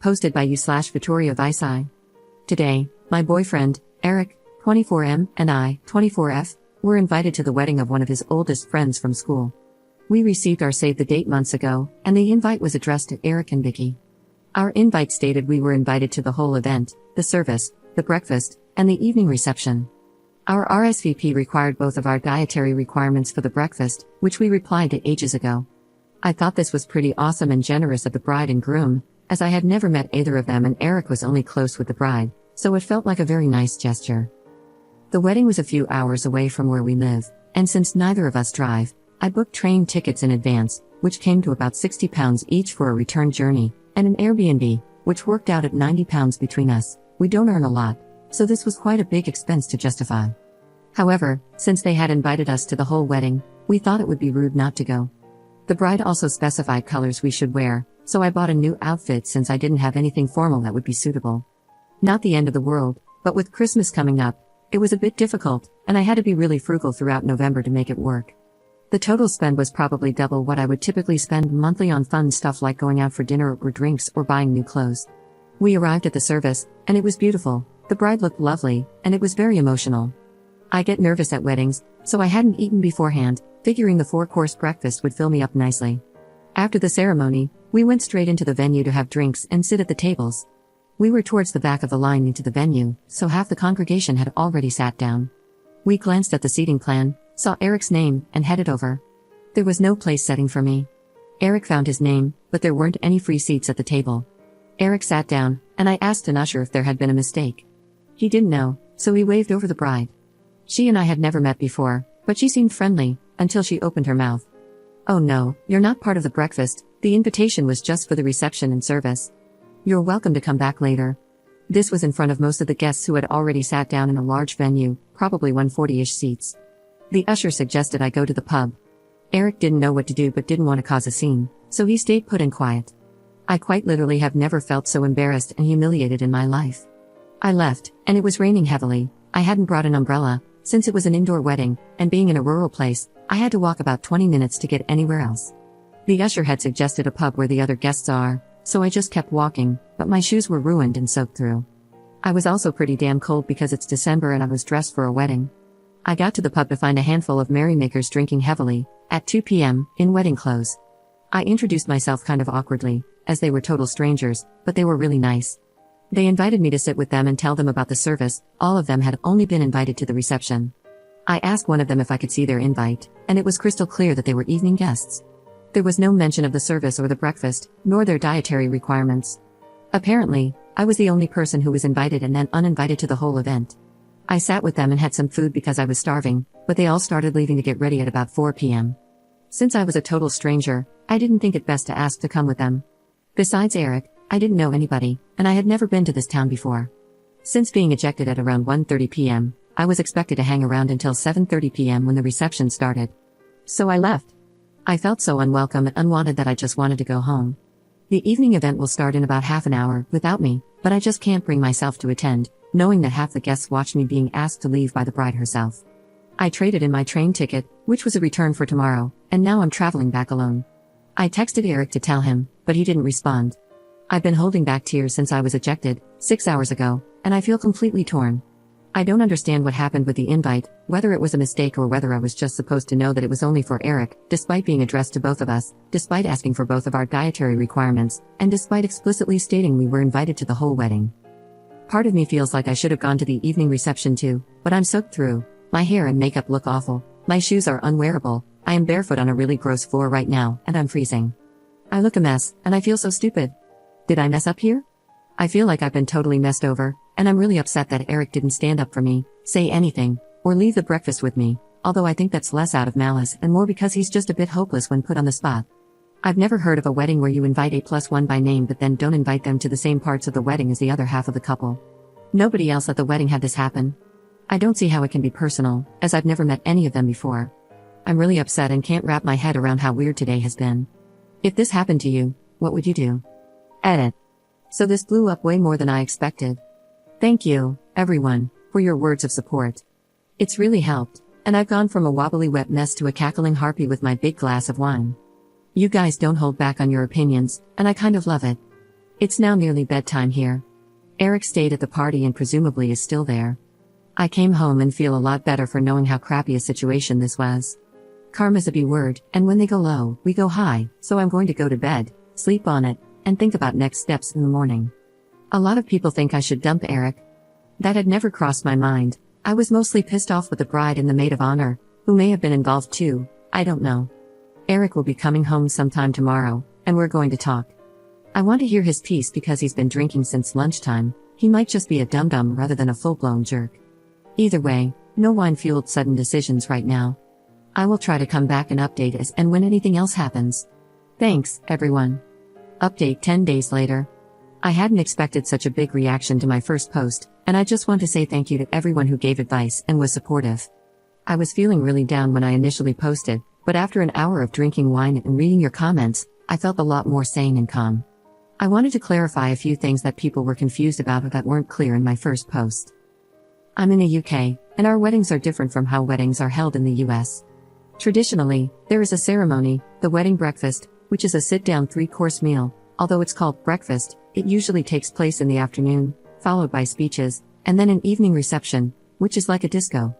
hosted by you/Vittoria Vicei. Today, my boyfriend, Eric, 24M, and I, 24F, were invited to the wedding of one of his oldest friends from school. We received our save the date months ago, and the invite was addressed to Eric and Vicky. Our invite stated we were invited to the whole event, the service, the breakfast, and the evening reception. Our RSVP required both of our dietary requirements for the breakfast, which we replied to ages ago. I thought this was pretty awesome and generous of the bride and groom, as I had never met either of them and Eric was only close with the bride, so it felt like a very nice gesture. The wedding was a few hours away from where we live, and since neither of us drive, I booked train tickets in advance, which came to about £60 each for a return journey, and an Airbnb, which worked out at £90 between us. We don't earn a lot, so this was quite a big expense to justify. However, since they had invited us to the whole wedding, we thought it would be rude not to go. The bride also specified colors we should wear, so I bought a new outfit since I didn't have anything formal that would be suitable. Not the end of the world, but with Christmas coming up, it was a bit difficult, and I had to be really frugal throughout November to make it work. The total spend was probably double what I would typically spend monthly on fun stuff like going out for dinner or drinks or buying new clothes. We arrived at the service, and it was beautiful. The bride looked lovely, and it was very emotional. I get nervous at weddings, so I hadn't eaten beforehand, figuring the 4-course breakfast would fill me up nicely. After the ceremony, we went straight into the venue to have drinks and sit at the tables. We were towards the back of the line into the venue, so half the congregation had already sat down. We glanced at the seating plan, saw Eric's name, and headed over. There was no place setting for me. Eric found his name, but there weren't any free seats at the table. Eric sat down, and I asked an usher if there had been a mistake. He didn't know, so he waved over the bride. She and I had never met before, but she seemed friendly, until she opened her mouth. "Oh no, you're not part of the breakfast, the invitation was just for the reception and service. You're welcome to come back later." This was in front of most of the guests who had already sat down in a large venue, probably 140-ish seats. The usher suggested I go to the pub. Eric didn't know what to do but didn't want to cause a scene, so he stayed put and quiet. I quite literally have never felt so embarrassed and humiliated in my life. I left, and it was raining heavily. I hadn't brought an umbrella, since it was an indoor wedding, and being in a rural place, I had to walk about 20 minutes to get anywhere else. The usher had suggested a pub where the other guests are, so I just kept walking, but my shoes were ruined and soaked through. I was also pretty damn cold because it's December and I was dressed for a wedding. I got to the pub to find a handful of merrymakers drinking heavily, at 2 p.m., in wedding clothes. I introduced myself kind of awkwardly, as they were total strangers, but they were really nice. They invited me to sit with them and tell them about the service. All of them had only been invited to the reception. I asked one of them if I could see their invite, and it was crystal clear that they were evening guests. There was no mention of the service or the breakfast, nor their dietary requirements. Apparently, I was the only person who was invited and then uninvited to the whole event. I sat with them and had some food because I was starving, but they all started leaving to get ready at about 4 p.m. Since I was a total stranger, I didn't think it best to ask to come with them. Besides Eric, I didn't know anybody, and I had never been to this town before. Since being ejected at around 1:30 p.m., I was expected to hang around until 7:30 p.m. when the reception started. So I left. I felt so unwelcome and unwanted that I just wanted to go home. The evening event will start in about half an hour, without me, but I just can't bring myself to attend, knowing that half the guests watched me being asked to leave by the bride herself. I traded in my train ticket, which was a return for tomorrow, and now I'm traveling back alone. I texted Eric to tell him, but he didn't respond. I've been holding back tears since I was ejected, 6 hours ago, and I feel completely torn. I don't understand what happened with the invite, whether it was a mistake or whether I was just supposed to know that it was only for Eric, despite being addressed to both of us, despite asking for both of our dietary requirements, and despite explicitly stating we were invited to the whole wedding. Part of me feels like I should have gone to the evening reception too, but I'm soaked through. My hair and makeup look awful, my shoes are unwearable, I am barefoot on a really gross floor right now, and I'm freezing. I look a mess, and I feel so stupid. Did I mess up here? I feel like I've been totally messed over, and I'm really upset that Eric didn't stand up for me, say anything, or leave the breakfast with me, although I think that's less out of malice and more because he's just a bit hopeless when put on the spot. I've never heard of a wedding where you invite A+1 by name but then don't invite them to the same parts of the wedding as the other half of the couple. Nobody else at the wedding had this happen. I don't see how it can be personal, as I've never met any of them before. I'm really upset and can't wrap my head around how weird today has been. If this happened to you, what would you do? Edit. So this blew up way more than I expected. Thank you, everyone, for your words of support. It's really helped, and I've gone from a wobbly wet mess to a cackling harpy with my big glass of wine. You guys don't hold back on your opinions, and I kind of love it. It's now nearly bedtime here. Eric stayed at the party and presumably is still there. I came home and feel a lot better for knowing how crappy a situation this was. Karma's a B word, and when they go low, we go high, so I'm going to go to bed, sleep on it, and think about next steps in the morning. A lot of people think I should dump Eric. That had never crossed my mind. I was mostly pissed off with the bride and the maid of honor, who may have been involved too, I don't know. Eric will be coming home sometime tomorrow, and we're going to talk. I want to hear his piece because he's been drinking since lunchtime. He might just be a dum-dum rather than a full-blown jerk. Either way, no wine-fueled sudden decisions right now. I will try to come back and update as and when anything else happens. Thanks, everyone. Update 10 days later. I hadn't expected such a big reaction to my first post, and I just want to say thank you to everyone who gave advice and was supportive. I was feeling really down when I initially posted, but after an hour of drinking wine and reading your comments, I felt a lot more sane and calm. I wanted to clarify a few things that people were confused about or that weren't clear in my first post. I'm in the UK, and our weddings are different from how weddings are held in the US. Traditionally, there is a ceremony, the wedding breakfast, which is a sit-down 3-course meal. Although it's called breakfast, it usually takes place in the afternoon, followed by speeches, and then an evening reception, which is like a disco.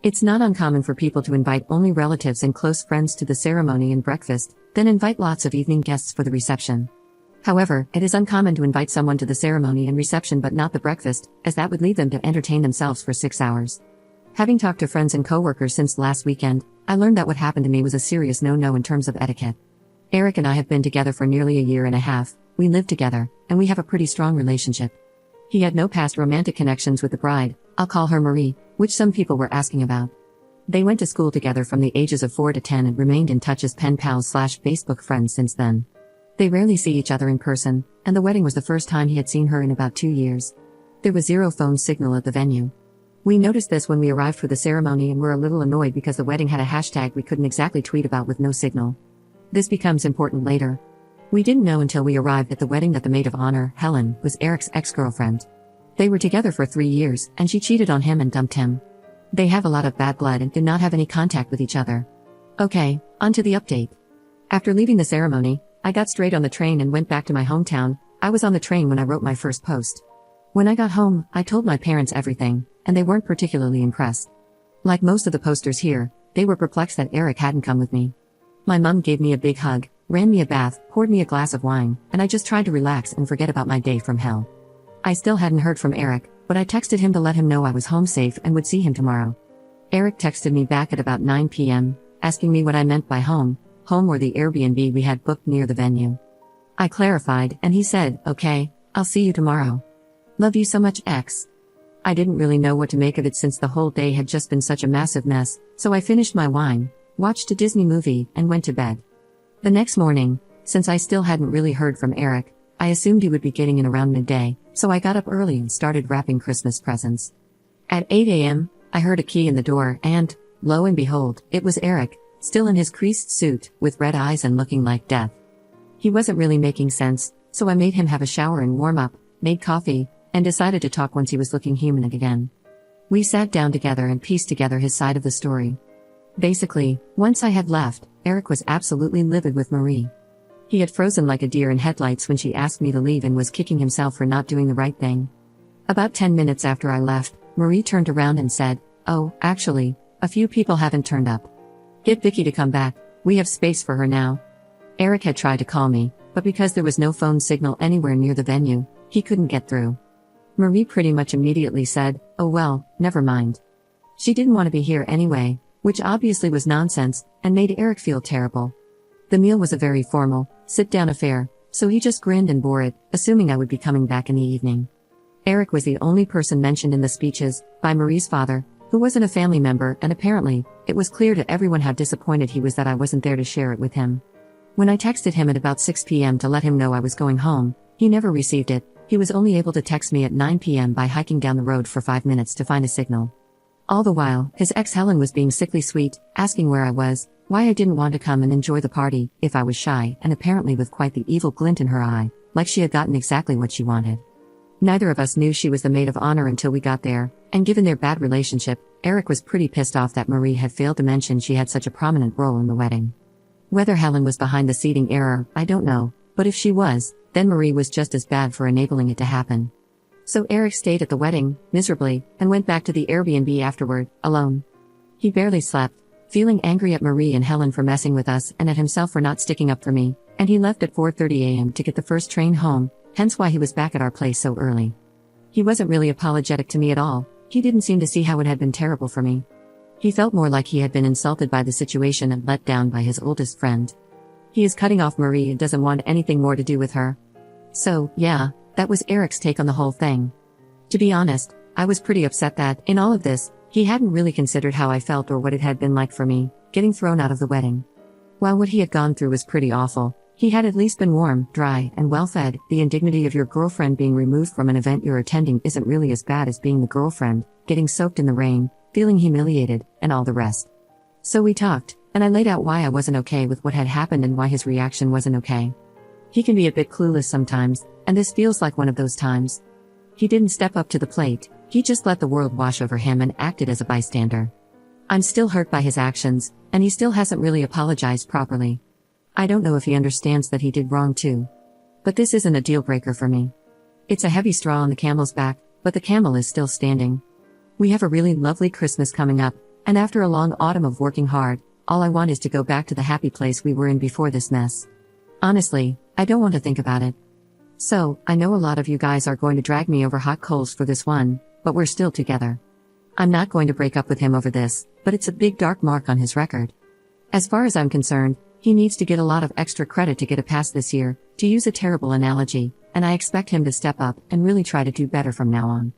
It's not uncommon for people to invite only relatives and close friends to the ceremony and breakfast, then invite lots of evening guests for the reception. However, it is uncommon to invite someone to the ceremony and reception but not the breakfast, as that would leave them to entertain themselves for 6 hours. Having talked to friends and coworkers since last weekend, I learned that what happened to me was a serious no-no in terms of etiquette. Eric and I have been together for nearly a year and a half, we live together, and we have a pretty strong relationship. He had no past romantic connections with the bride, I'll call her Marie, which some people were asking about. They went to school together from the ages of 4 to 10 and remained in touch as pen pals/Facebook friends since then. They rarely see each other in person, and the wedding was the first time he had seen her in about 2 years. There was zero phone signal at the venue. We noticed this when we arrived for the ceremony and were a little annoyed because the wedding had a hashtag we couldn't exactly tweet about with no signal. This becomes important later. We didn't know until we arrived at the wedding that the maid of honor, Helen, was Eric's ex-girlfriend. They were together for 3 years, and she cheated on him and dumped him. They have a lot of bad blood and did not have any contact with each other. Okay, on to the update. After leaving the ceremony, I got straight on the train and went back to my hometown. I was on the train when I wrote my first post. When I got home, I told my parents everything, and they weren't particularly impressed. Like most of the posters here, they were perplexed that Eric hadn't come with me. My mum gave me a big hug, ran me a bath, poured me a glass of wine, and I just tried to relax and forget about my day from hell. I still hadn't heard from Eric, but I texted him to let him know I was home safe and would see him tomorrow. Eric texted me back at about 9 p.m., asking me what I meant by home or the Airbnb we had booked near the venue. I clarified, and he said, okay, I'll see you tomorrow. Love you so much, X. I didn't really know what to make of it since the whole day had just been such a massive mess, so I finished my wine, watched a Disney movie, and went to bed. The next morning, since I still hadn't really heard from Eric, I assumed he would be getting in around midday, so I got up early and started wrapping Christmas presents. At 8 a.m., I heard a key in the door and, lo and behold, it was Eric, still in his creased suit, with red eyes and looking like death. He wasn't really making sense, so I made him have a shower and warm up, made coffee, and decided to talk once he was looking human again. We sat down together and pieced together his side of the story. Basically, once I had left, Eric was absolutely livid with Marie. He had frozen like a deer in headlights when she asked me to leave and was kicking himself for not doing the right thing. About 10 minutes after I left, Marie turned around and said, "Oh, actually, a few people haven't turned up. Get Vicky to come back, we have space for her now." Eric had tried to call me, but because there was no phone signal anywhere near the venue, he couldn't get through. Marie pretty much immediately said, "Oh well, never mind." She didn't want to be here anyway, which obviously was nonsense, and made Eric feel terrible. The meal was a very formal, sit-down affair, so he just grinned and bore it, assuming I would be coming back in the evening. Eric was the only person mentioned in the speeches, by Marie's father, who wasn't a family member, and apparently, it was clear to everyone how disappointed he was that I wasn't there to share it with him. When I texted him at about 6 p.m. to let him know I was going home, he never received it. He was only able to text me at 9 p.m. by hiking down the road for 5 minutes to find a signal. All the while, his ex Helen was being sickly sweet, asking where I was, why I didn't want to come and enjoy the party, if I was shy, and apparently with quite the evil glint in her eye, like she had gotten exactly what she wanted. Neither of us knew she was the maid of honor until we got there, and given their bad relationship, Eric was pretty pissed off that Marie had failed to mention she had such a prominent role in the wedding. Whether Helen was behind the seating error, I don't know, but if she was, then Marie was just as bad for enabling it to happen. So Eric stayed at the wedding, miserably, and went back to the Airbnb afterward, alone. He barely slept, feeling angry at Marie and Helen for messing with us and at himself for not sticking up for me, and he left at 4:30 a.m. to get the first train home, hence why he was back at our place so early. He wasn't really apologetic to me at all. He didn't seem to see how it had been terrible for me. He felt more like he had been insulted by the situation and let down by his oldest friend. He is cutting off Marie and doesn't want anything more to do with her. So, yeah, that was Eric's take on the whole thing. To be honest, I was pretty upset that, in all of this, he hadn't really considered how I felt or what it had been like for me, getting thrown out of the wedding. While what he had gone through was pretty awful, he had at least been warm, dry, and well-fed. The indignity of your girlfriend being removed from an event you're attending isn't really as bad as being the girlfriend, getting soaked in the rain, feeling humiliated, and all the rest. So we talked, and I laid out why I wasn't okay with what had happened and why his reaction wasn't okay. He can be a bit clueless sometimes, and this feels like one of those times. He didn't step up to the plate, he just let the world wash over him and acted as a bystander. I'm still hurt by his actions, and he still hasn't really apologized properly. I don't know if he understands that he did wrong too. But this isn't a deal breaker for me. It's a heavy straw on the camel's back, but the camel is still standing. We have a really lovely Christmas coming up, and after a long autumn of working hard, all I want is to go back to the happy place we were in before this mess. Honestly, I don't want to think about it. So, I know a lot of you guys are going to drag me over hot coals for this one, but we're still together. I'm not going to break up with him over this, but it's a big dark mark on his record. As far as I'm concerned, he needs to get a lot of extra credit to get a pass this year, to use a terrible analogy, and I expect him to step up and really try to do better from now on.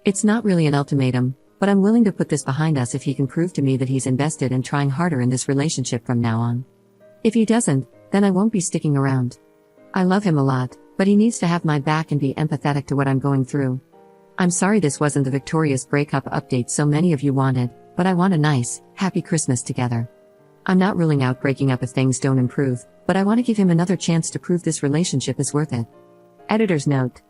It's not really an ultimatum, but I'm willing to put this behind us if he can prove to me that he's invested in trying harder in this relationship from now on. If he doesn't, then I won't be sticking around. I love him a lot, but he needs to have my back and be empathetic to what I'm going through. I'm sorry this wasn't the victorious breakup update so many of you wanted, but I want a nice, happy Christmas together. I'm not ruling out breaking up if things don't improve, but I want to give him another chance to prove this relationship is worth it. Editor's note.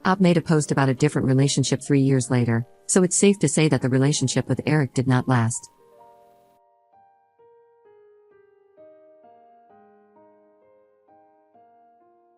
I've made a post about a different relationship 3 years later, so it's safe to say that the relationship with Eric did not last.